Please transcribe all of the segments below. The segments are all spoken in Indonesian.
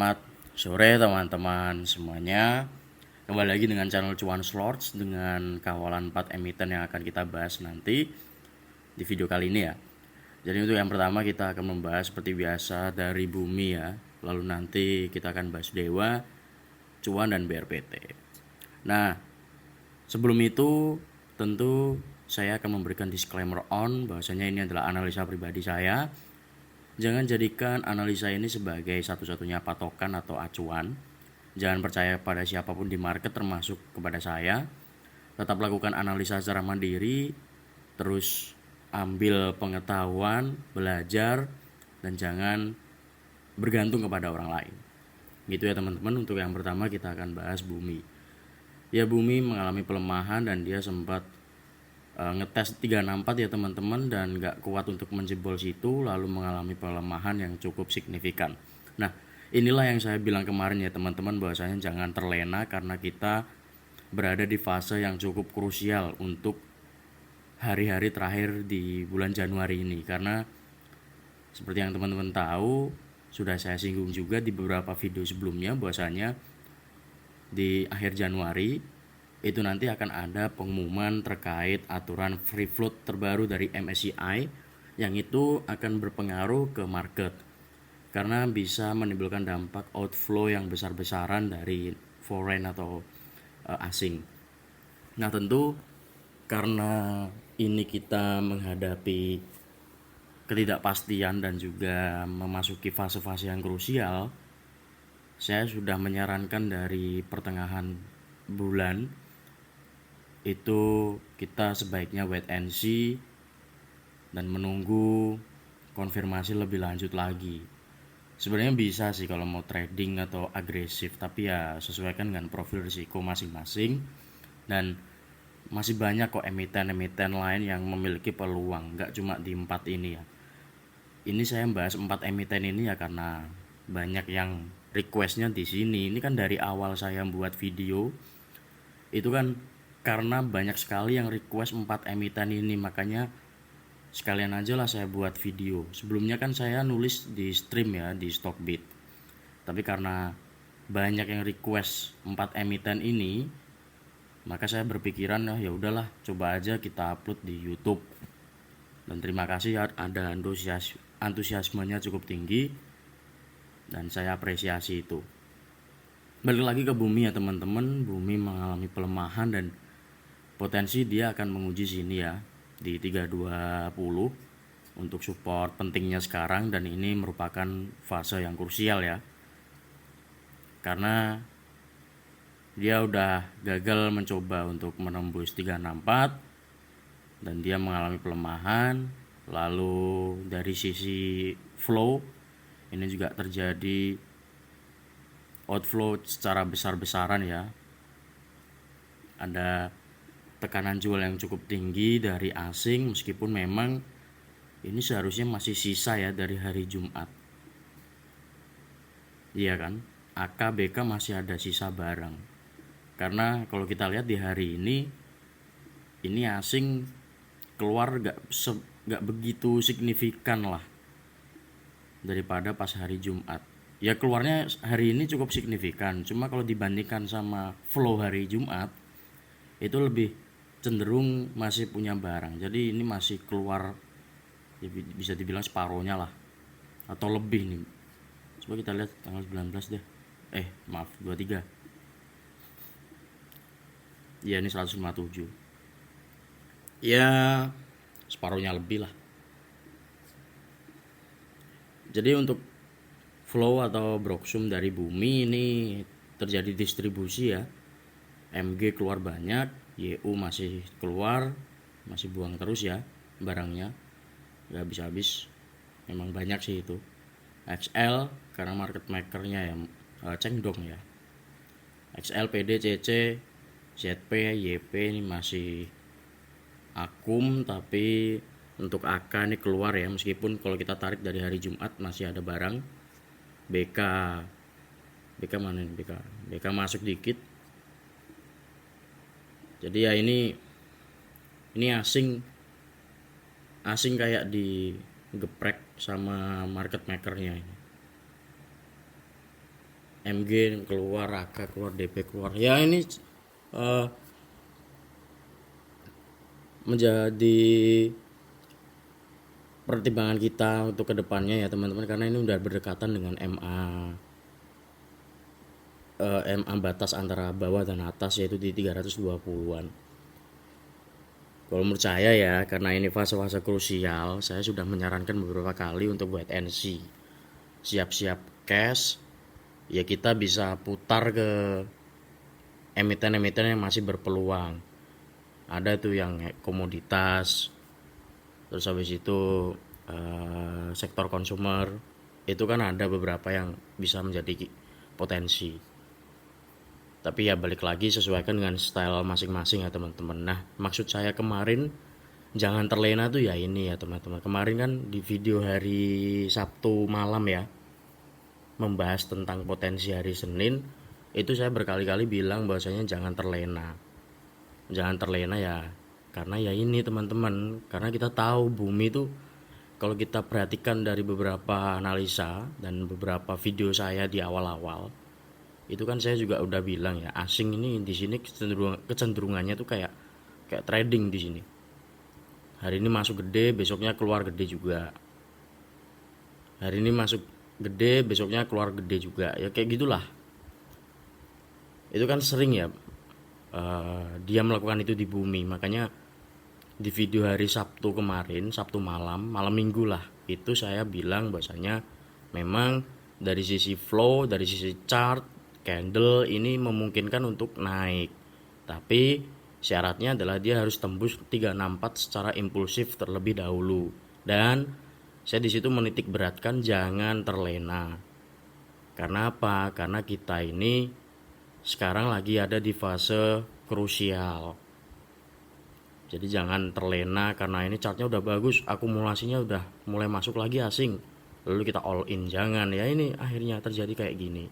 Selamat sore teman-teman semuanya. Kembali lagi dengan channel Cuan Slots dengan kawalan 4 emiten yang akan kita bahas nanti di video kali ini ya. Jadi untuk yang pertama kita akan membahas seperti biasa dari Bumi ya. Lalu nanti kita akan bahas Dewa, Cuan dan BRPT. Nah, sebelum itu tentu saya akan memberikan disclaimer bahwasanya ini adalah analisa pribadi saya. Jangan jadikan analisa ini sebagai satu-satunya patokan atau acuan. Jangan percaya pada siapapun di market termasuk kepada saya. Tetap lakukan analisa secara mandiri, terus ambil pengetahuan, belajar, dan jangan bergantung kepada orang lain. Gitu ya teman-teman. Untuk yang pertama kita akan bahas Bumi. Ya, Bumi mengalami pelemahan dan dia sempat ngetes 364 ya teman-teman, dan gak kuat untuk menjebol situ, lalu mengalami pelemahan yang cukup signifikan. Nah, inilah yang saya bilang kemarin ya teman-teman, bahwasanya jangan terlena karena kita berada di fase yang cukup krusial untuk hari-hari terakhir di bulan Januari ini. Karena seperti yang teman-teman tahu, sudah saya singgung juga di beberapa video sebelumnya, bahwasanya di akhir Januari itu nanti akan ada pengumuman terkait aturan free float terbaru dari MSCI yang itu akan berpengaruh ke market karena bisa menimbulkan dampak outflow yang besar-besaran dari foreign atau asing. Nah, tentu karena ini kita menghadapi ketidakpastian dan juga memasuki fase-fase yang krusial, saya sudah menyarankan dari pertengahan bulan itu kita sebaiknya wait and see dan menunggu konfirmasi lebih lanjut lagi. Sebenarnya bisa sih kalau mau trading atau agresif, tapi ya sesuaikan dengan profil risiko masing-masing. Dan masih banyak kok emiten-emiten lain yang memiliki peluang, nggak cuma di 4 ini ya. Ini saya bahas 4 emiten ini ya karena banyak yang requestnya di sini. Ini kan dari awal saya buat video itu kan karena banyak sekali yang request 4 emiten ini, makanya sekalian aja lah saya buat video. Sebelumnya kan saya nulis di stream ya, di Stockbit, tapi karena banyak yang request 4 emiten ini, maka saya berpikiran ya udahlah, coba aja kita upload di YouTube. Dan terima kasih ya, ada antusiasmenya cukup tinggi dan saya apresiasi itu. Balik lagi ke Bumi ya teman-teman. Bumi mengalami pelemahan dan potensi dia akan menguji sini ya di 320 untuk support pentingnya sekarang, dan ini merupakan fase yang krusial ya karena dia udah gagal mencoba untuk menembus 364 dan dia mengalami pelemahan. Lalu dari sisi flow ini juga terjadi outflow secara besar-besaran ya, ada tekanan jual yang cukup tinggi dari asing, meskipun memang ini seharusnya masih sisa ya dari hari Jumat. Iya kan? AKBK masih ada sisa barang. Karena kalau kita lihat di hari ini asing keluar gak begitu signifikan lah daripada pas hari Jumat. Ya keluarnya hari ini cukup signifikan, cuma kalau dibandingkan sama flow hari Jumat itu lebih cenderung masih punya barang. Jadi ini masih keluar ya, bisa dibilang separohnya lah atau lebih nih. Coba kita lihat tanggal 19 deh. Maaf, 23. Ya ini 157. Ya separohnya lebih lah. Jadi untuk flow atau broksum dari Bumi ini terjadi distribusi ya. MG keluar banyak, YU masih keluar, masih buang terus ya barangnya, gak habis-habis, memang banyak sih itu. XL karena market makernya ya cengdong ya. XL, PD, CC, ZP, YP ini masih akum, tapi untuk AK ini keluar ya, meskipun kalau kita tarik dari hari Jumat masih ada barang. BK mana nih, BK masuk dikit. Jadi ya ini asing kayak digeprek sama market makernya ini. MG keluar, AK keluar, DP keluar. Ya ini eh, menjadi pertimbangan kita untuk kedepannya ya teman-teman, karena ini udah berdekatan dengan MA batas antara bawah dan atas, yaitu di 320-an. Kalau menurut saya ya, karena ini fase-fase krusial, saya sudah menyarankan beberapa kali untuk wait and see. Siap-siap cash, ya kita bisa putar ke emiten-emiten yang masih berpeluang. Ada tuh yang komoditas, terus habis itu sektor konsumer, itu kan ada beberapa yang bisa menjadi potensi. Tapi ya balik lagi, sesuaikan dengan style masing-masing ya teman-teman. Nah, maksud saya kemarin jangan terlena tuh ya ini ya teman-teman. Kemarin kan di video hari Sabtu malam ya, membahas tentang potensi hari Senin, itu saya berkali-kali bilang bahwasanya jangan terlena. Jangan terlena ya, karena ya ini teman-teman, karena kita tahu bumi itu, kalau kita perhatikan dari beberapa analisa dan beberapa video saya di awal-awal, itu kan saya juga udah bilang ya, asing ini di sini kecenderungannya tuh kayak trading di sini. Hari ini masuk gede, besoknya keluar gede juga. Hari ini masuk gede, besoknya keluar gede juga. Ya kayak gitulah. Itu kan sering ya, dia melakukan itu di bumi. Makanya di video hari Sabtu kemarin, Sabtu malam minggu lah, itu saya bilang bahwasanya memang dari sisi flow, dari sisi chart, candle ini memungkinkan untuk naik. Tapi syaratnya adalah dia harus tembus 364 secara impulsif terlebih dahulu. Dan saya di situ menitik beratkan jangan terlena. Karena apa? Karena kita ini sekarang lagi ada di fase krusial. Jadi jangan terlena karena ini chartnya udah bagus, akumulasinya udah mulai masuk lagi asing, lalu kita all in. Jangan ya, ini akhirnya terjadi kayak gini.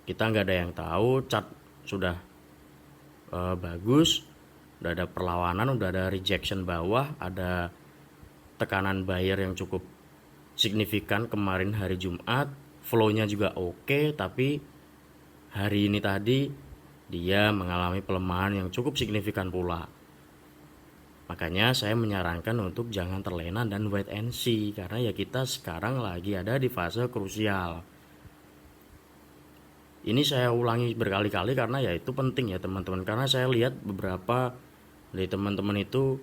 Kita nggak ada yang tahu, chart sudah bagus, udah ada perlawanan, udah ada rejection bawah, ada tekanan buyer yang cukup signifikan kemarin hari Jumat, flow-nya juga oke, tapi hari ini tadi dia mengalami pelemahan yang cukup signifikan pula. Makanya saya menyarankan untuk jangan terlena dan wait and see, karena ya kita sekarang lagi ada di fase krusial. Ini saya ulangi berkali-kali karena ya itu penting ya teman-teman, karena saya lihat beberapa dari teman-teman itu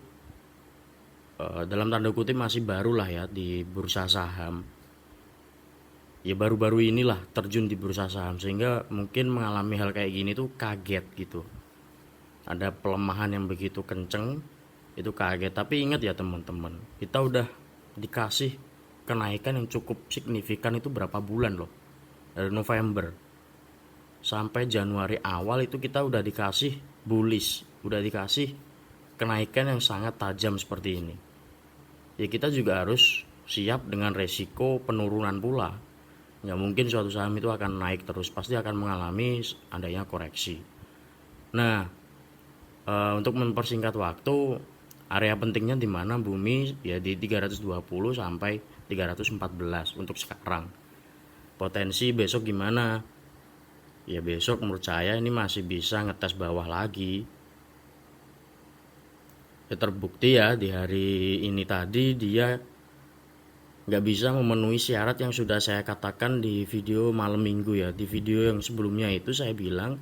dalam tanda kutip masih baru lah ya di bursa saham. Ya baru-baru inilah terjun di bursa saham, sehingga mungkin mengalami hal kayak gini tuh kaget gitu. Ada pelemahan yang begitu kenceng, itu kaget. Tapi ingat ya teman-teman, kita udah dikasih kenaikan yang cukup signifikan itu berapa bulan loh. Dari November sampai Januari awal itu kita udah dikasih bullish, udah dikasih kenaikan yang sangat tajam seperti ini. Ya kita juga harus siap dengan resiko penurunan pula. Nggak mungkin suatu saham itu akan naik terus, pasti akan mengalami adanya koreksi. Nah, untuk mempersingkat waktu, area pentingnya di mana bumi ya di 320 sampai 314 untuk sekarang. Potensi besok gimana? Ya besok menurut saya ini masih bisa ngetes bawah lagi. Ya terbukti ya di hari ini tadi dia nggak bisa memenuhi syarat yang sudah saya katakan di video malam minggu ya. Di video yang sebelumnya itu saya bilang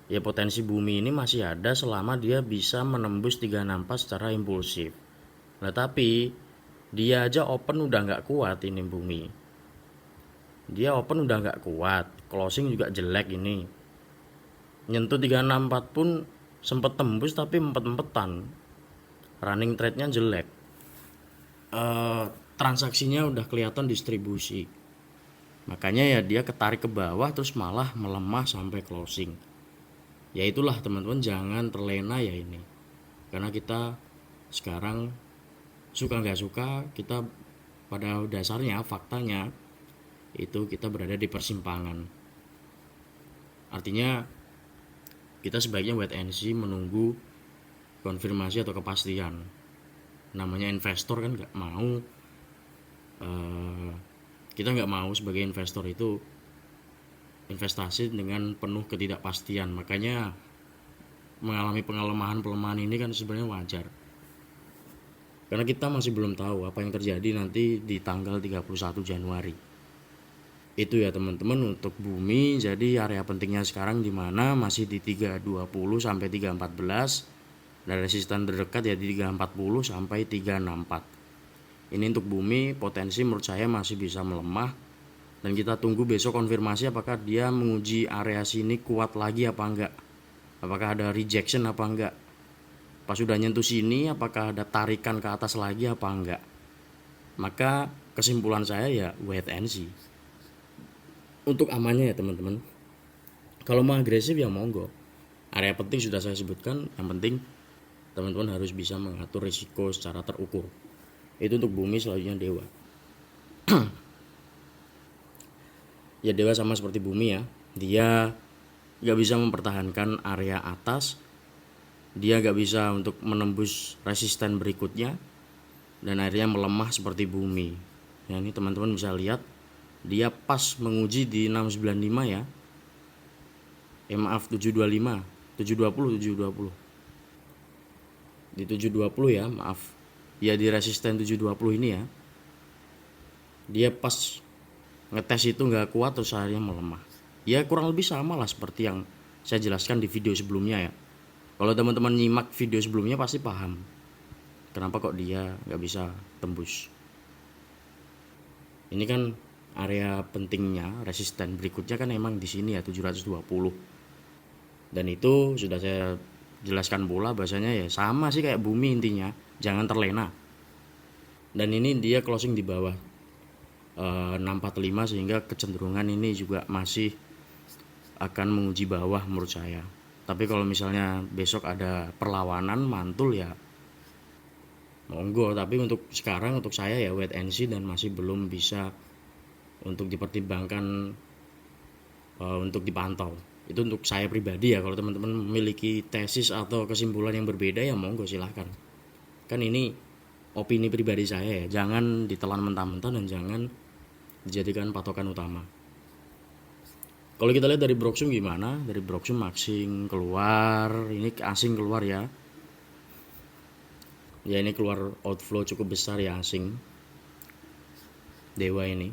ya potensi bumi ini masih ada selama dia bisa menembus 364 secara impulsif. Nah tapi dia aja open udah nggak kuat ini bumi. Dia open udah nggak kuat, closing juga jelek ini. Nyentuh 364 pun sempat tembus tapi empet-empetan. Running trade-nya jelek. Transaksinya udah kelihatan distribusi. Makanya ya dia ketarik ke bawah terus malah melemah sampai closing. Ya itulah teman-teman, jangan terlena ya ini. Karena kita sekarang suka nggak suka, kita pada dasarnya faktanya itu kita berada di persimpangan. Artinya kita sebaiknya wait and see, menunggu konfirmasi atau kepastian. Namanya investor kan nggak mau Kita nggak mau sebagai investor itu investasi dengan penuh ketidakpastian, makanya mengalami pelemahan ini kan sebenarnya wajar, karena kita masih belum tahu apa yang terjadi nanti di tanggal 31 Januari. Itu ya teman-teman untuk bumi. Jadi area pentingnya sekarang di mana masih di 320 sampai 314, dan resisten terdekat ya di 340 sampai 364. Ini untuk bumi, potensi menurut saya masih bisa melemah, dan kita tunggu besok konfirmasi apakah dia menguji area sini kuat lagi apa enggak, apakah ada rejection apa enggak, pas sudah nyentuh sini apakah ada tarikan ke atas lagi apa enggak. Maka kesimpulan saya ya wait and see untuk amannya ya teman-teman. Kalau mau agresif ya monggo, area penting sudah saya sebutkan. Yang penting teman-teman harus bisa mengatur risiko secara terukur. Itu untuk bumi. Selanjutnya dewa. Ya dewa sama seperti bumi ya, dia gak bisa mempertahankan area atas, dia gak bisa untuk menembus resisten berikutnya, dan akhirnya melemah seperti bumi ya. Ini teman-teman bisa lihat dia pas menguji di 695 ya, maaf 725, 720 di 720 ya, maaf ya, di resisten 720 ini ya, dia pas ngetes itu nggak kuat terus akhirnya melemah. Ya kurang lebih sama lah seperti yang saya jelaskan di video sebelumnya ya. Kalau teman-teman nyimak video sebelumnya pasti paham kenapa kok dia nggak bisa tembus. Ini kan area pentingnya, resisten berikutnya kan emang di sini ya 720. Dan itu sudah saya jelaskan pula bahasanya ya sama sih kayak bumi, intinya jangan terlena. Dan ini dia closing di bawah 645, sehingga kecenderungan ini juga masih akan menguji bawah menurut saya. Tapi kalau misalnya besok ada perlawanan mantul ya monggo, tapi untuk sekarang untuk saya ya wait and see, dan masih belum bisa untuk dipertimbangkan untuk dipantau. Itu untuk saya pribadi ya. Kalau teman-teman memiliki tesis atau kesimpulan yang berbeda ya monggo silahkan. Kan ini opini pribadi saya ya, jangan ditelan mentah-mentah dan jangan dijadikan patokan utama. Kalau kita lihat dari Broksum gimana? Dari Broksum asing keluar, ini asing keluar ya. Ya ini keluar outflow cukup besar ya asing dewa ini,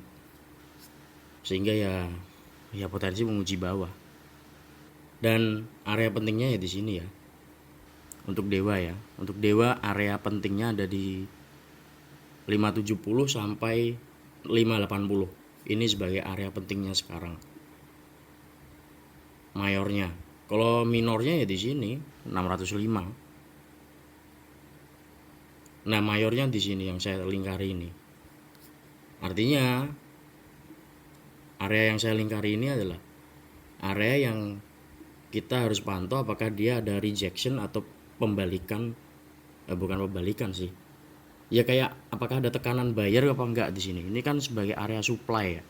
sehingga ya potensi menguji bawah. Dan area pentingnya ya di sini ya. Untuk dewa ya, untuk dewa area pentingnya ada di 570 sampai 580. Ini sebagai area pentingnya sekarang. Mayornya. Kalau minornya ya di sini 605. Nah, mayornya di sini yang saya lingkari ini. Artinya area yang saya lingkari ini adalah area yang kita harus pantau apakah dia ada rejection atau pembalikan. Bukan pembalikan sih. Ya kayak apakah ada tekanan buyer apa enggak di sini. Ini kan sebagai area supply ya.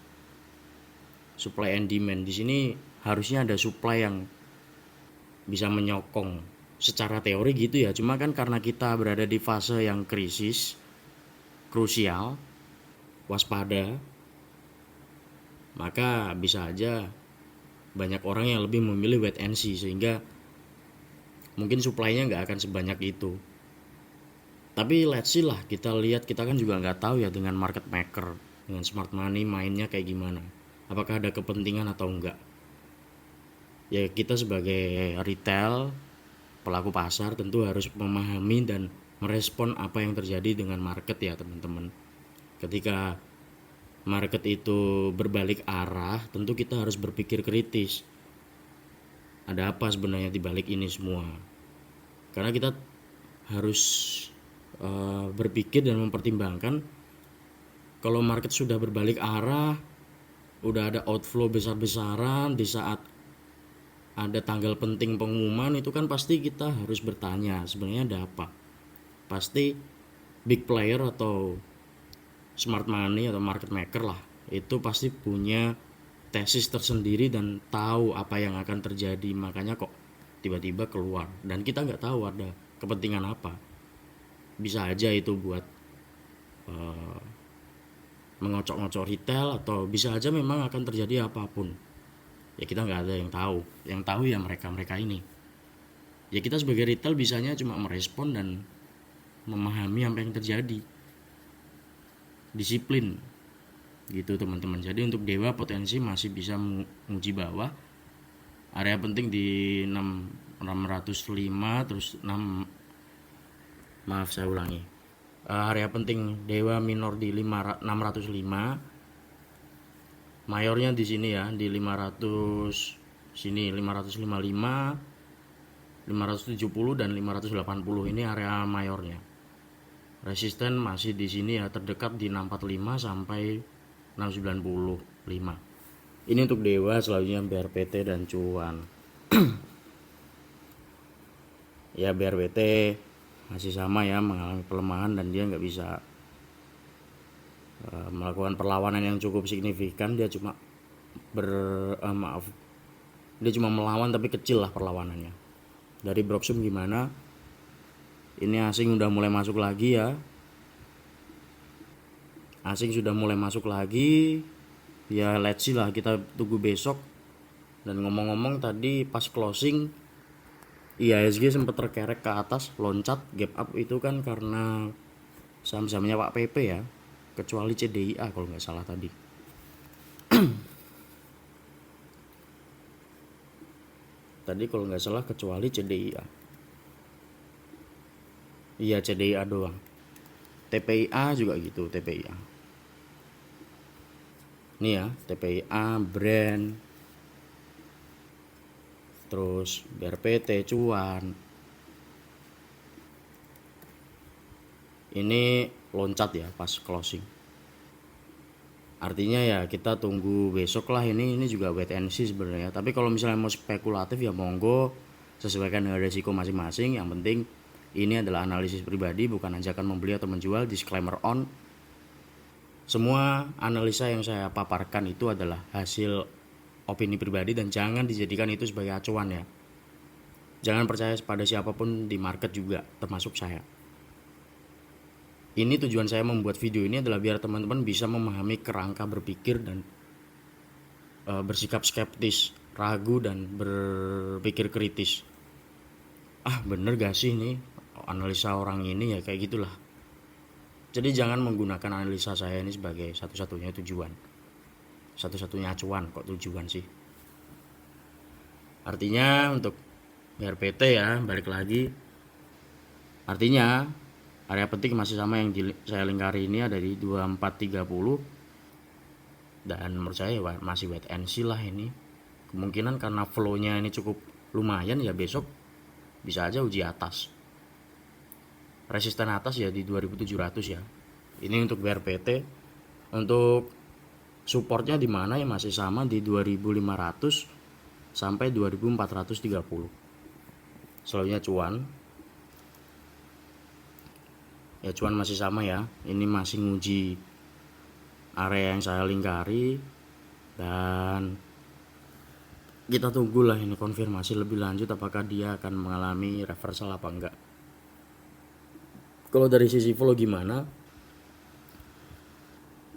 Supply and demand. Di sini harusnya ada supply yang bisa menyokong secara teori gitu ya. Cuma kan karena kita berada di fase yang krisis, krusial, waspada, maka bisa aja banyak orang yang lebih memilih wait and see, sehingga mungkin supply-nya nggak akan sebanyak itu. Tapi let's see lah, kita lihat, kita kan juga nggak tahu ya dengan market maker, dengan smart money mainnya kayak gimana, apakah ada kepentingan atau enggak. Ya kita sebagai retail, pelaku pasar tentu harus memahami dan merespon apa yang terjadi dengan market ya teman-teman. Ketika market itu berbalik arah, tentu kita harus berpikir kritis. Ada apa sebenarnya di balik ini semua? Karena kita harus berpikir dan mempertimbangkan kalau market sudah berbalik arah, udah ada outflow besar-besaran di saat ada tanggal penting pengumuman, itu kan pasti kita harus bertanya sebenarnya ada apa. Pasti big player atau smart money atau market maker lah, itu pasti punya tesis tersendiri dan tahu apa yang akan terjadi. Makanya kok tiba-tiba keluar dan kita nggak tahu ada kepentingan apa. Bisa aja itu buat mengocok-ngocok retail, atau bisa aja memang akan terjadi apapun. Ya kita nggak ada yang tahu. Yang tahu ya mereka ini. Ya kita sebagai retail bisanya cuma merespon dan memahami apa yang terjadi. Disiplin gitu teman-teman. Jadi untuk Dewa potensi masih bisa menguji bawah. Area penting di 605, terus 6, maaf saya ulangi. Area penting Dewa minor di 605. Mayornya di sini ya, di 500 sini, 555, 570 dan 580. Ini area mayornya. Resisten masih di sini ya, terdekat di 645 sampai 695. Ini untuk Dewa, selanjutnya BRPT dan cuan. Ya BRPT masih sama ya, mengalami pelemahan dan dia nggak bisa melakukan perlawanan yang cukup signifikan. Dia cuma dia cuma melawan tapi kecil lah perlawanannya. Dari Broxum gimana? Ini asing udah mulai masuk lagi ya. Asing sudah mulai masuk lagi. Ya let's see lah, kita tunggu besok. Dan ngomong-ngomong tadi pas closing IHSG sempat terkerek ke atas, loncat gap up itu kan karena saham-sahamnya Pak PP ya, kecuali CDIA kalau nggak salah tadi. Tadi kalau nggak salah kecuali CDIA. Iya CDIA doang. TPIA juga gitu, TPIA. Nih ya, TPIA, brand, terus BRPT, cuan. Ini loncat ya pas closing. Artinya ya kita tunggu besok lah. Ini juga wait and see sebenarnya. Tapi kalau misalnya mau spekulatif ya monggo, sesuaikan dengan resiko masing-masing. Yang penting ini adalah analisis pribadi, bukan ajakan membeli atau menjual. Disclaimer on. Semua analisa yang saya paparkan itu adalah hasil opini pribadi dan jangan dijadikan itu sebagai acuan ya. Jangan percaya pada siapapun di market juga, termasuk saya. Ini tujuan saya membuat video ini adalah biar teman-teman bisa memahami kerangka berpikir dan bersikap skeptis, ragu dan berpikir kritis. Bener gak sih nih analisa orang ini ya, kayak gitulah. Jadi jangan menggunakan analisa saya ini sebagai satu-satunya tujuan, satu-satunya acuan. Kok tujuan sih? Artinya untuk BRPT ya, balik lagi. Artinya area penting masih sama yang saya lingkari ini, ada di 2430. Dan menurut saya masih wait and see lah ini. Kemungkinan karena flow-nya ini cukup lumayan ya, besok bisa aja uji atas. Resisten atas ya di 2700 ya. Ini untuk BRPT. Untuk supportnya di mana ya, masih sama di 2500 sampai 2430. Selanjutnya cuan. Ya cuan masih sama ya. Ini masih nguji area yang saya lingkari dan kita tunggulah ini konfirmasi lebih lanjut apakah dia akan mengalami reversal apa enggak. Kalau dari sisi flow gimana?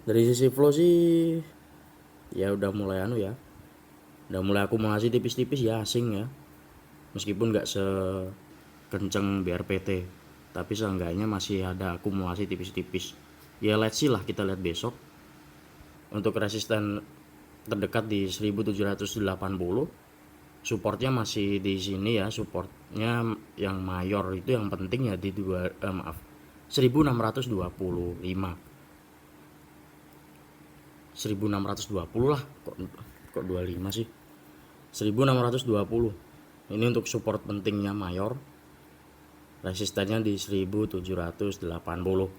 Dari sisi flow sih ya udah mulai ya. Udah mulai akumulasi tipis-tipis ya asing ya. Meskipun nggak sekenceng BRPT, tapi seenggaknya masih ada akumulasi tipis-tipis. Ya let's see lah, kita lihat besok. Untuk resisten terdekat di 1780. Supportnya masih di sini ya, supportnya yang mayor itu yang penting ya di 1625. 1620 lah, kok 25 sih. 1620. Ini untuk support pentingnya mayor. Resistennya di 1780.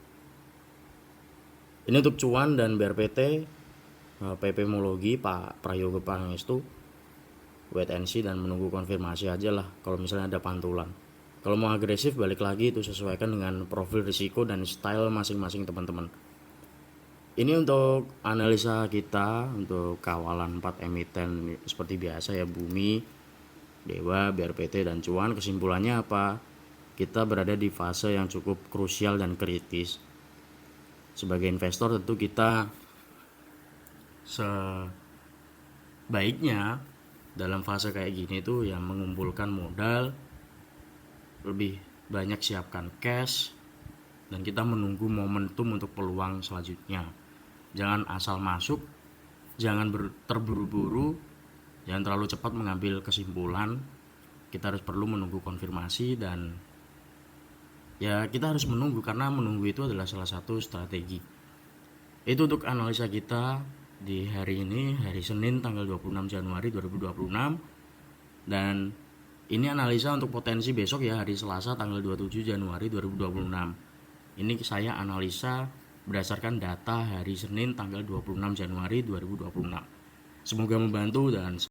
Ini untuk cuan dan BRPT, PP Mologi Pak Prayogo Pangestu. Wait and see dan menunggu konfirmasi aja lah kalau misalnya ada pantulan. Kalau mau agresif balik lagi itu sesuaikan dengan profil risiko dan style masing-masing teman-teman. Ini untuk analisa kita untuk kawalan 4 emiten seperti biasa ya, Bumi, Dewa, BRPT dan cuan. Kesimpulannya apa? Kita berada di fase yang cukup krusial dan kritis. Sebagai investor tentu kita sebaiknya dalam fase kayak gini tuh yang mengumpulkan modal, lebih banyak siapkan cash, dan kita menunggu momentum untuk peluang selanjutnya. Jangan asal masuk, jangan terburu-buru, jangan terlalu cepat mengambil kesimpulan. Kita harus perlu menunggu konfirmasi, dan ya kita harus menunggu, karena menunggu itu adalah salah satu strategi. Itu untuk analisa kita di hari ini, hari Senin tanggal 26 Januari 2026. Dan ini analisa untuk potensi besok ya, hari Selasa tanggal 27 Januari 2026. Ini saya analisa berdasarkan data hari Senin tanggal 26 Januari 2026. Semoga membantu dan